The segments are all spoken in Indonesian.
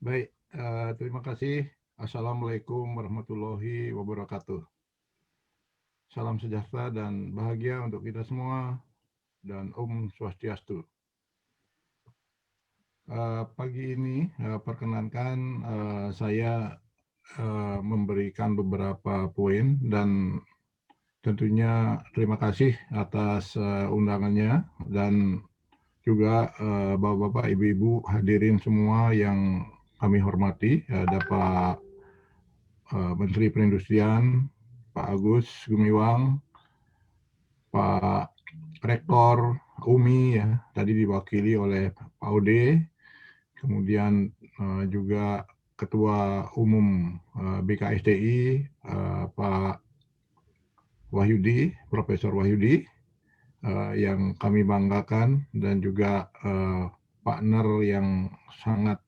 Baik, terima kasih. Assalamualaikum warahmatullahi wabarakatuh. Salam sejahtera dan bahagia untuk kita semua dan Om Swastiastu. Pagi ini perkenankan saya memberikan beberapa poin dan tentunya terima kasih atas undangannya dan juga Bapak-Bapak, Ibu-Ibu hadirin semua yang kami hormati. Ada Pak Menteri Perindustrian, Pak Agus Gumiwang, Pak Rektor UMI ya, tadi diwakili oleh Pak Ode, kemudian juga Ketua Umum BKSDI Pak Wahyudi, Profesor Wahyudi, yang kami banggakan dan juga partner yang sangat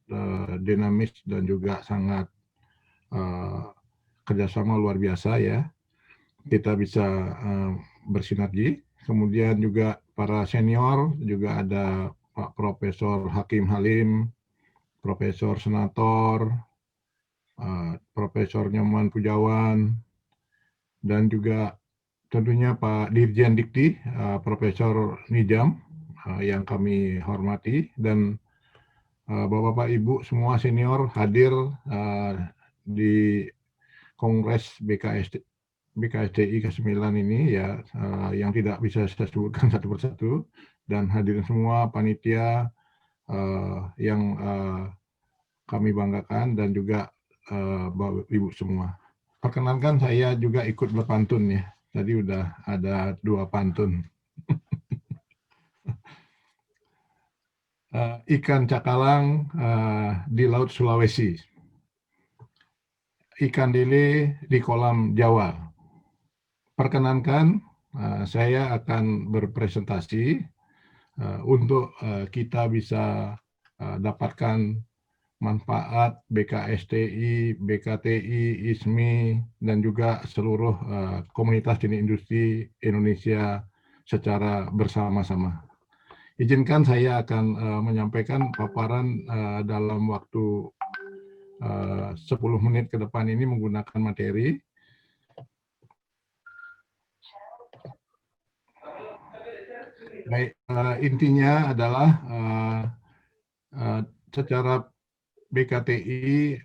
dinamis dan juga sangat kerjasama luar biasa ya. Kita bisa bersinergi. Kemudian juga para senior, juga ada Pak Profesor Hakim Halim, Profesor Senator, Profesor Nyoman Pujawan, dan juga tentunya Pak Dirjen Dikti, Profesor Nijam, yang kami hormati, dan Bapak-Bapak Ibu semua senior hadir di Kongres BKSDI ke-9 ini ya, yang tidak bisa saya sebutkan satu persatu, dan hadirin semua panitia yang kami banggakan dan juga Bapak Ibu semua. Perkenankan saya juga ikut berpantun ya. Tadi udah ada 2 pantun. Ikan cakalang di Laut Sulawesi. Ikan lele di kolam Jawa. Perkenankan saya akan berpresentasi untuk kita bisa dapatkan manfaat BKSDI, BKTI, ISMI, dan juga seluruh komunitas jenis industri Indonesia secara bersama-sama. Izinkan saya akan menyampaikan paparan dalam waktu 10 menit ke depan ini menggunakan materi. Baik, intinya adalah secara BKTI,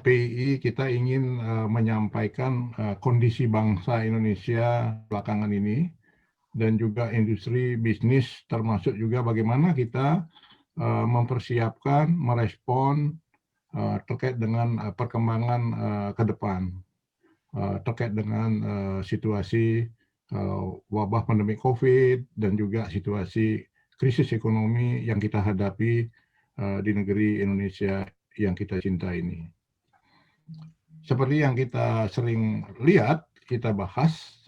PII kita ingin menyampaikan kondisi bangsa Indonesia belakangan ini dan juga industri bisnis, termasuk juga bagaimana kita mempersiapkan, merespon terkait dengan perkembangan ke depan, terkait dengan situasi wabah pandemi COVID dan juga situasi krisis ekonomi yang kita hadapi di negeri Indonesia yang kita cinta ini. Seperti yang kita sering lihat, kita bahas,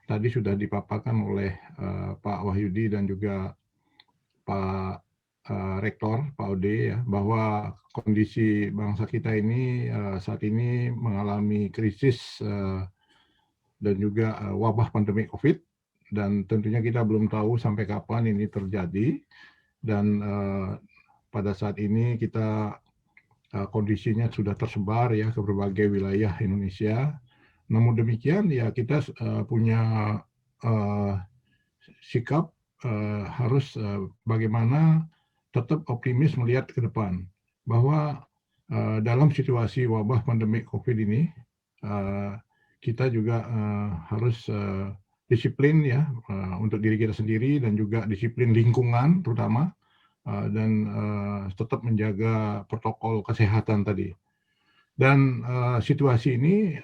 tadi sudah dipaparkan oleh Pak Wahyudi dan juga Pak Rektor, Pak Ode, ya, bahwa kondisi bangsa kita ini saat ini mengalami krisis dan juga wabah pandemi COVID, dan tentunya kita belum tahu sampai kapan ini terjadi, dan pada saat ini kita kondisinya sudah tersebar ya ke berbagai wilayah Indonesia. Namun demikian ya kita punya sikap harus bagaimana tetap optimis melihat ke depan bahwa dalam situasi wabah pandemi COVID ini kita juga harus disiplin ya untuk diri kita sendiri dan juga disiplin lingkungan terutama dan tetap menjaga protokol kesehatan tadi. Dan situasi ini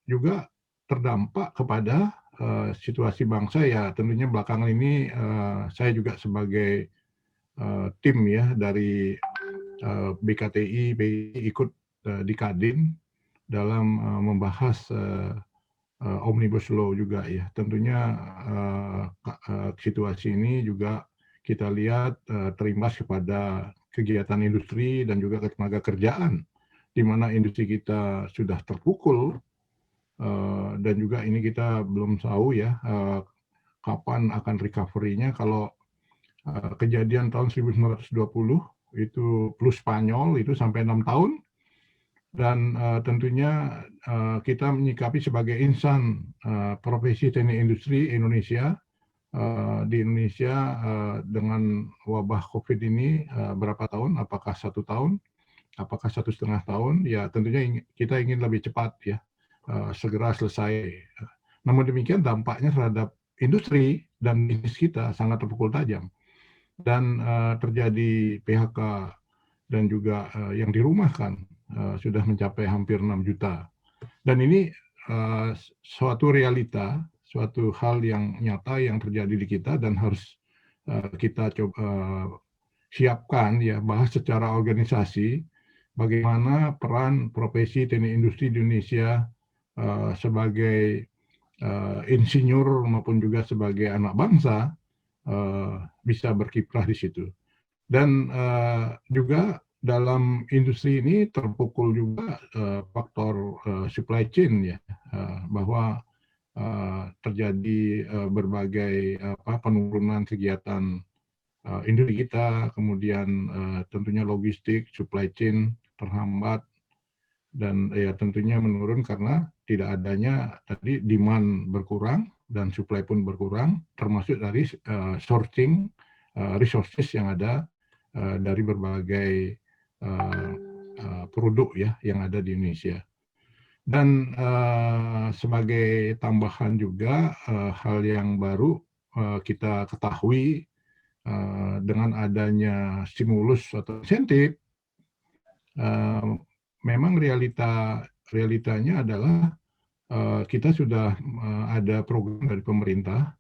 juga terdampak kepada situasi bangsa ya, tentunya belakangan ini saya juga sebagai tim ya dari BKTI, PI ikut di Kadin dalam membahas Omnibus Law juga ya. Tentunya situasi ini juga kita lihat terimbas kepada kegiatan industri dan juga ketenaga kerjaan, di mana industri kita sudah terpukul dan juga ini kita belum tahu ya kapan akan recovery-nya. Kalau kejadian tahun 1920 itu plus Spanyol itu sampai 6 tahun. Dan tentunya kita menyikapi sebagai insan profesi teknik industri Indonesia, di Indonesia dengan wabah COVID ini berapa tahun? Apakah 1 tahun? Apakah 1,5 tahun? Ya tentunya kita ingin lebih cepat ya, segera selesai. Namun demikian dampaknya terhadap industri dan bisnis kita sangat terpukul tajam. Dan terjadi PHK dan juga yang dirumahkan sudah mencapai hampir 6 juta. Dan ini suatu realita, suatu hal yang nyata yang terjadi di kita dan harus kita coba siapkan ya, bahas secara organisasi bagaimana peran profesi teknik industri di Indonesia sebagai insinyur maupun juga sebagai anak bangsa bisa berkiprah di situ. Dan juga dalam industri ini terpukul juga faktor supply chain ya, bahwa terjadi berbagai penurunan kegiatan industri kita, kemudian tentunya logistik, supply chain terhambat, dan ya tentunya menurun karena tidak adanya tadi demand berkurang dan supply pun berkurang, termasuk dari sourcing resources yang ada dari berbagai produk ya yang ada di Indonesia. Dan sebagai tambahan juga hal yang baru kita ketahui dengan adanya stimulus atau insentif, memang realitanya adalah kita sudah ada program dari pemerintah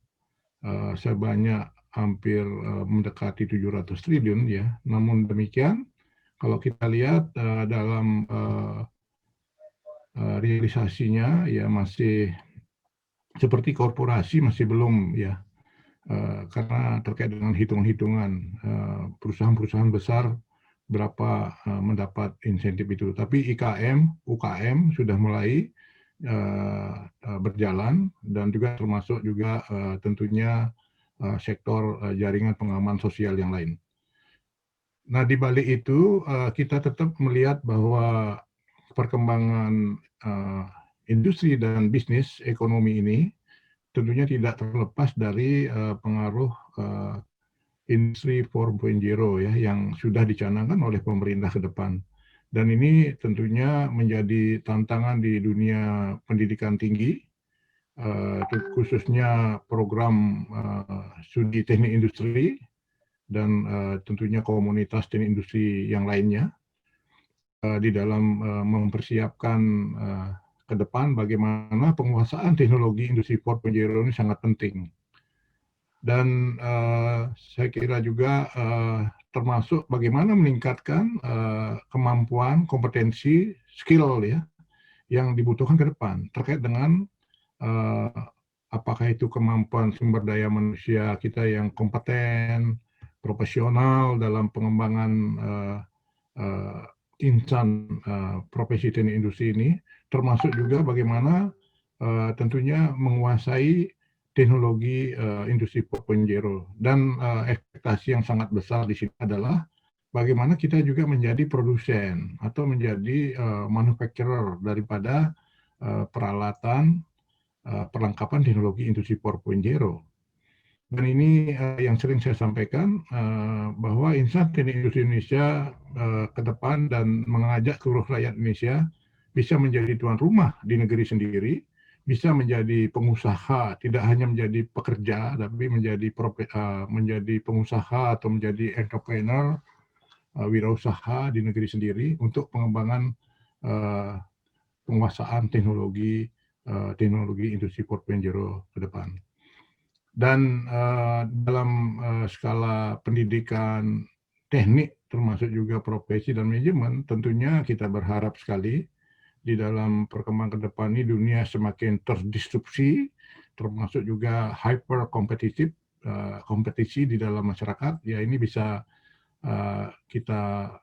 sebanyak hampir mendekati 700 triliun ya. Namun demikian, kalau kita lihat dalam realisasinya ya masih seperti korporasi masih belum ya, karena terkait dengan hitung-hitungan perusahaan-perusahaan besar berapa mendapat insentif itu. Tapi IKM, UKM sudah mulai berjalan dan juga termasuk juga tentunya sektor jaringan pengaman sosial yang lain. Nah, di balik itu kita tetap melihat bahwa perkembangan industri dan bisnis ekonomi ini tentunya tidak terlepas dari pengaruh industri 4.0 ya yang sudah dicanangkan oleh pemerintah ke depan. Dan ini tentunya menjadi tantangan di dunia pendidikan tinggi, khususnya program studi teknik industri dan tentunya komunitas teknik industri yang lainnya di dalam mempersiapkan ke depan bagaimana penguasaan teknologi industri 4.0 ini sangat penting. Dan saya kira juga termasuk bagaimana meningkatkan kemampuan, kompetensi, skill ya yang dibutuhkan ke depan terkait dengan apakah itu kemampuan sumber daya manusia kita yang kompeten, profesional dalam pengembangan insan profesi teknik industri ini, termasuk juga bagaimana tentunya menguasai teknologi industri 4.0. Dan ekspektasi yang sangat besar di sini adalah bagaimana kita juga menjadi produsen atau menjadi manufacturer daripada peralatan perlengkapan teknologi industri 4.0. Dan ini yang sering saya sampaikan bahwa insan teknik industri Indonesia ke depan dan mengajak seluruh rakyat Indonesia bisa menjadi tuan rumah di negeri sendiri, bisa menjadi pengusaha, tidak hanya menjadi pekerja, tapi menjadi pengusaha atau menjadi entrepreneur, wirausaha di negeri sendiri untuk pengembangan penguasaan teknologi industri 4.0 ke depan. Dan dalam skala pendidikan teknik termasuk juga profesi dan manajemen, tentunya kita berharap sekali di dalam perkembangan ke depan ini dunia semakin terdisrupsi, termasuk juga hyper kompetitif, kompetisi di dalam masyarakat. Ya ini bisa kita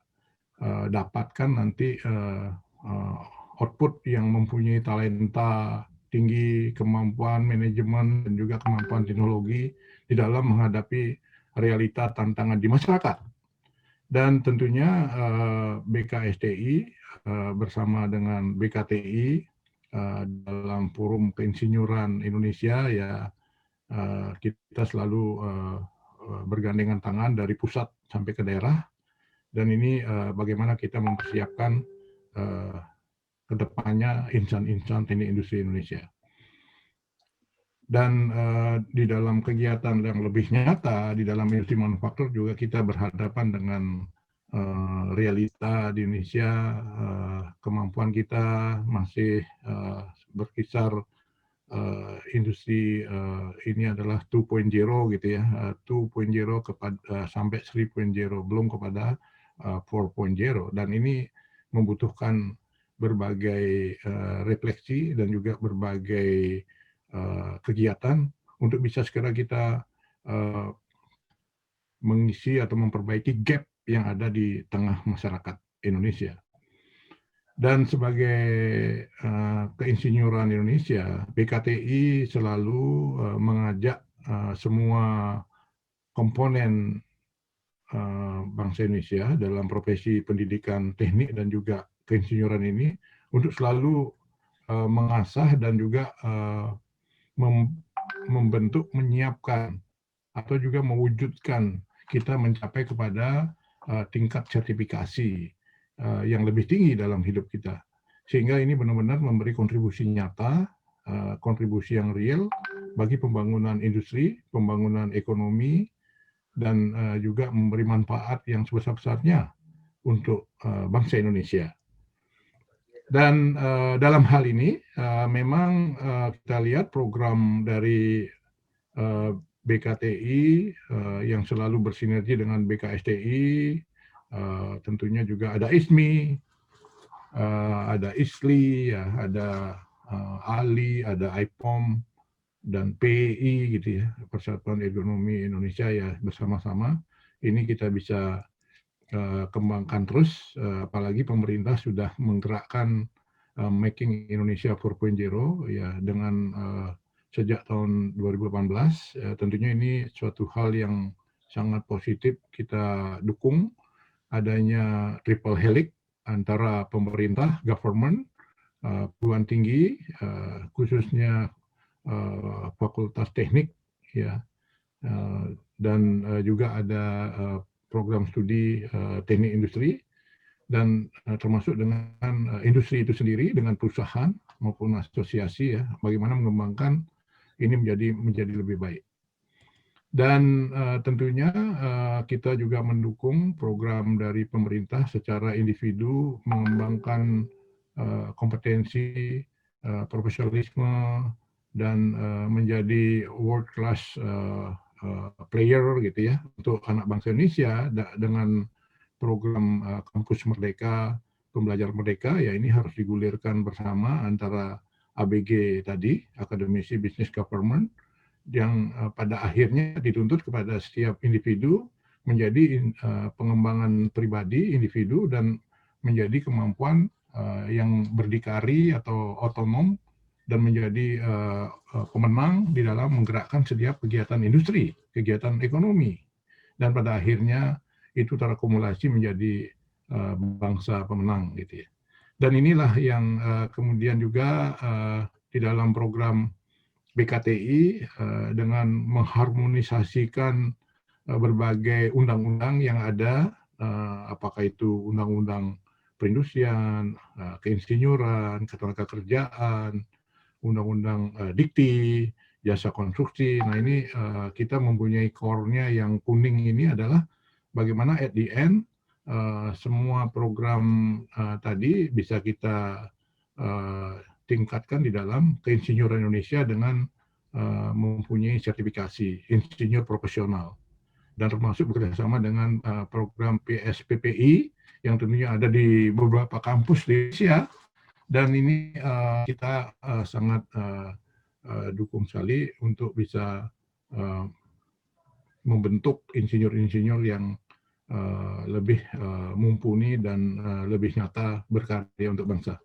dapatkan nanti output yang mempunyai talenta tinggi, kemampuan manajemen, dan juga kemampuan teknologi di dalam menghadapi realita tantangan di masyarakat. Dan tentunya BKSDI bersama dengan BKTI dalam Forum Keinsinyuran Indonesia ya kita selalu bergandengan tangan dari pusat sampai ke daerah, dan ini bagaimana kita mempersiapkan kedepannya insan-insan teknik industri Indonesia. Dan di dalam kegiatan yang lebih nyata di dalam industri manufaktur juga kita berhadapan dengan realita di Indonesia. Kemampuan kita masih berkisar industri ini adalah 2.0 gitu ya, 2.0 kepada sampai 3.0, belum kepada 4.0, dan ini membutuhkan berbagai refleksi dan juga berbagai kegiatan untuk bisa segera kita mengisi atau memperbaiki gap yang ada di tengah masyarakat Indonesia. Dan sebagai keinsinyuran Indonesia, BKTI selalu mengajak semua komponen bangsa Indonesia dalam profesi pendidikan teknik dan juga keinsinyuran ini untuk selalu mengasah dan juga membentuk, menyiapkan atau juga mewujudkan kita mencapai kepada tingkat sertifikasi yang lebih tinggi dalam hidup kita. Sehingga ini benar-benar memberi kontribusi nyata, kontribusi yang real bagi pembangunan industri, pembangunan ekonomi, dan juga memberi manfaat yang sebesar-besarnya untuk bangsa Indonesia. Dan dalam hal ini memang kita lihat program dari BKTI yang selalu bersinergi dengan BKSDI, tentunya juga ada ISMI, ada ISLI, ya, ada ALI, ada IPOM, dan PEI gitu ya, Persatuan Ekonomi Indonesia ya, bersama-sama ini kita bisa kembangkan terus, apalagi pemerintah sudah menggerakkan Making Indonesia 4.0 ya dengan sejak tahun 2018. Tentunya ini suatu hal yang sangat positif, kita dukung adanya triple helix antara pemerintah, government, perguruan tinggi, khususnya fakultas teknik ya, dan juga ada program studi teknik industri, dan termasuk dengan industri itu sendiri dengan perusahaan maupun asosiasi ya, bagaimana mengembangkan ini menjadi lebih baik. Dan tentunya kita juga mendukung program dari pemerintah secara individu mengembangkan kompetensi, profesionalisme, dan menjadi world class player gitu ya untuk anak bangsa Indonesia dengan program Kampus Merdeka, Pembelajar Merdeka, ya ini harus digulirkan bersama antara ABG tadi, Akademisi Business Government, yang pada akhirnya dituntut kepada setiap individu menjadi pengembangan pribadi individu dan menjadi kemampuan yang berdikari atau otonom dan menjadi pemenang di dalam menggerakkan setiap kegiatan industri, kegiatan ekonomi, dan pada akhirnya itu terakumulasi menjadi bangsa pemenang gitu ya. Dan inilah yang kemudian juga di dalam program BKTI dengan mengharmonisasikan berbagai undang-undang yang ada, apakah itu undang-undang perindustrian, keinsinyuran, ketenagakerjaan, undang-undang dikti, jasa konstruksi. Nah ini kita mempunyai core-nya yang kuning ini adalah bagaimana at the end semua program tadi bisa kita tingkatkan di dalam keinsinyuran Indonesia dengan mempunyai sertifikasi insinyur profesional, dan termasuk bekerjasama dengan program PSPPI yang tentunya ada di beberapa kampus di Indonesia, dan ini kita sangat dukung sekali untuk bisa membentuk insinyur-insinyur yang lebih mumpuni dan lebih nyata berkarya untuk bangsa.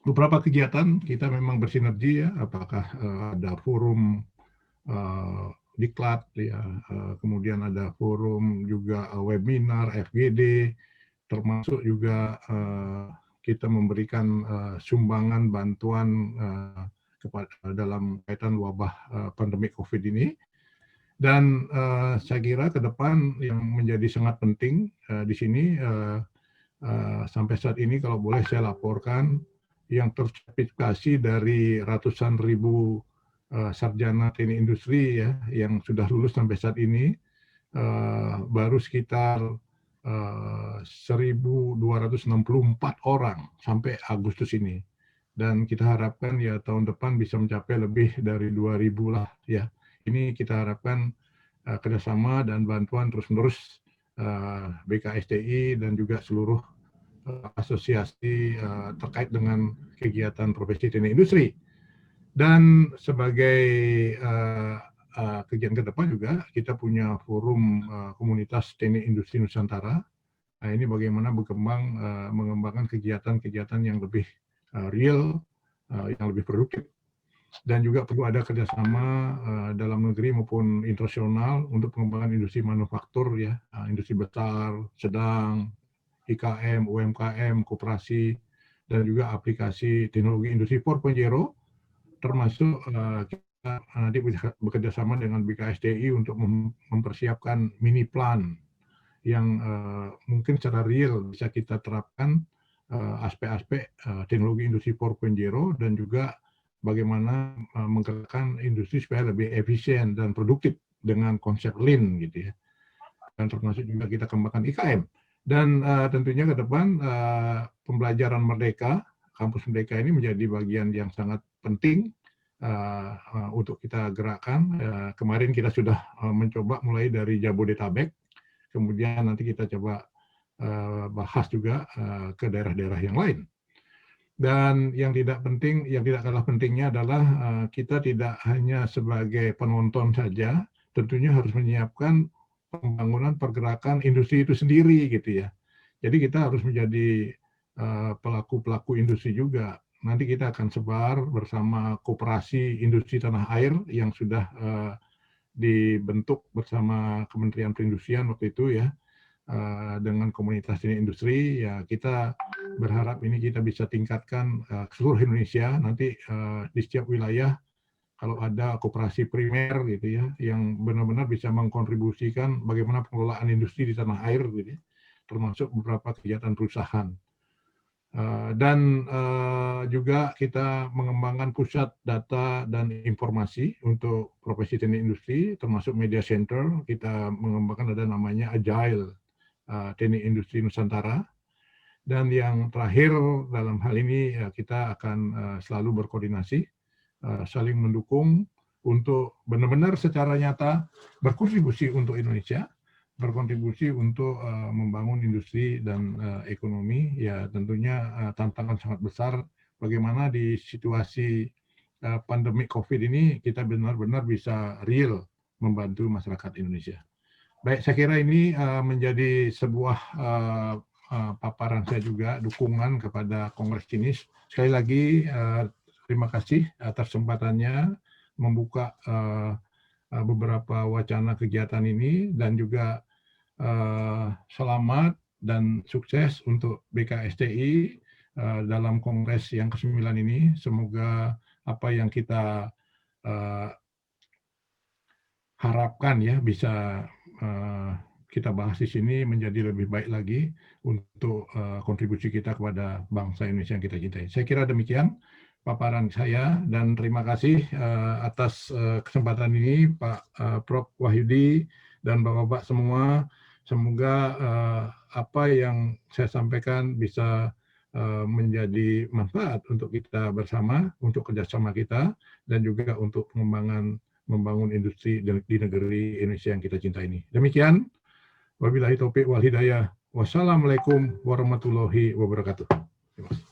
Beberapa kegiatan kita memang bersinergi ya, apakah ada forum diklat, ya, kemudian ada forum juga webinar, FGD, termasuk juga kita memberikan sumbangan bantuan kepada dalam kaitan wabah pandemi COVID ini. Dan saya kira ke depan yang menjadi sangat penting di sini sampai saat ini kalau boleh saya laporkan yang tersertifikasi dari ratusan ribu sarjana teknik industri ya yang sudah lulus sampai saat ini baru sekitar 1.264 orang sampai Agustus ini. Dan kita harapkan ya tahun depan bisa mencapai lebih dari 2.000 lah ya. Ini kita harapkan kerjasama dan bantuan terus-menerus BKSDI dan juga seluruh asosiasi terkait dengan kegiatan profesi teknik industri. Dan sebagai kegiatan ke depan juga kita punya forum komunitas teknik industri Nusantara. Nah, ini bagaimana mengembangkan kegiatan-kegiatan yang lebih real, yang lebih produktif. Dan juga perlu ada kerjasama dalam negeri maupun internasional untuk pengembangan industri manufaktur ya, industri besar, sedang, IKM, UMKM, koperasi, dan juga aplikasi teknologi industri 4.0, termasuk kita nanti bekerja sama dengan BKSDI untuk mempersiapkan mini plan yang mungkin secara real bisa kita terapkan aspek-aspek teknologi industri 4.0 dan juga bagaimana menggerakkan industri supaya lebih efisien dan produktif dengan konsep lean gitu ya. Dan termasuk juga kita kembangkan IKM. Dan tentunya ke depan pembelajaran Merdeka, kampus Merdeka ini menjadi bagian yang sangat penting untuk kita gerakkan. Kemarin kita sudah mencoba mulai dari Jabodetabek, kemudian nanti kita coba bahas juga ke daerah-daerah yang lain. Dan yang tidak kalah pentingnya adalah kita tidak hanya sebagai penonton saja, tentunya harus menyiapkan pembangunan pergerakan industri itu sendiri gitu ya. Jadi kita harus menjadi pelaku-pelaku industri juga. Nanti kita akan sebar bersama koperasi industri tanah air yang sudah dibentuk bersama Kementerian Perindustrian waktu itu ya. Dengan komunitas ini industri ya kita berharap ini kita bisa tingkatkan seluruh Indonesia nanti di setiap wilayah kalau ada koperasi primer gitu ya yang benar-benar bisa mengkontribusikan bagaimana pengelolaan industri di tanah air gitu ya, termasuk beberapa kegiatan perusahaan dan juga kita mengembangkan pusat data dan informasi untuk profesi teknik industri termasuk media center. Kita mengembangkan ada namanya Agile Teknik Industri Nusantara. Dan yang terakhir dalam hal ini kita akan selalu berkoordinasi, saling mendukung untuk benar-benar secara nyata berkontribusi untuk Indonesia, berkontribusi untuk membangun industri dan ekonomi. Ya tentunya tantangan sangat besar bagaimana di situasi pandemi COVID ini kita benar-benar bisa real membantu masyarakat Indonesia. Baik, saya kira ini menjadi sebuah paparan saya juga, dukungan kepada Kongres Kinis. Sekali lagi, terima kasih atas kesempatannya membuka beberapa wacana kegiatan ini, dan juga selamat dan sukses untuk BKSDI dalam Kongres yang ke-9 ini. Semoga apa yang kita harapkan ya bisa kita bahas di sini menjadi lebih baik lagi untuk kontribusi kita kepada bangsa Indonesia yang kita cintai. Saya kira demikian paparan saya dan terima kasih atas kesempatan ini Pak Prof. Wahyudi dan Bapak-Bapak semua. Semoga apa yang saya sampaikan bisa menjadi manfaat untuk kita bersama, untuk kerjasama kita, dan juga untuk membangun industri di negeri Indonesia yang kita cintai ini. Demikian, wabillahi taufiq wal hidayah. Wassalamualaikum warahmatullahi wabarakatuh. Terima kasih.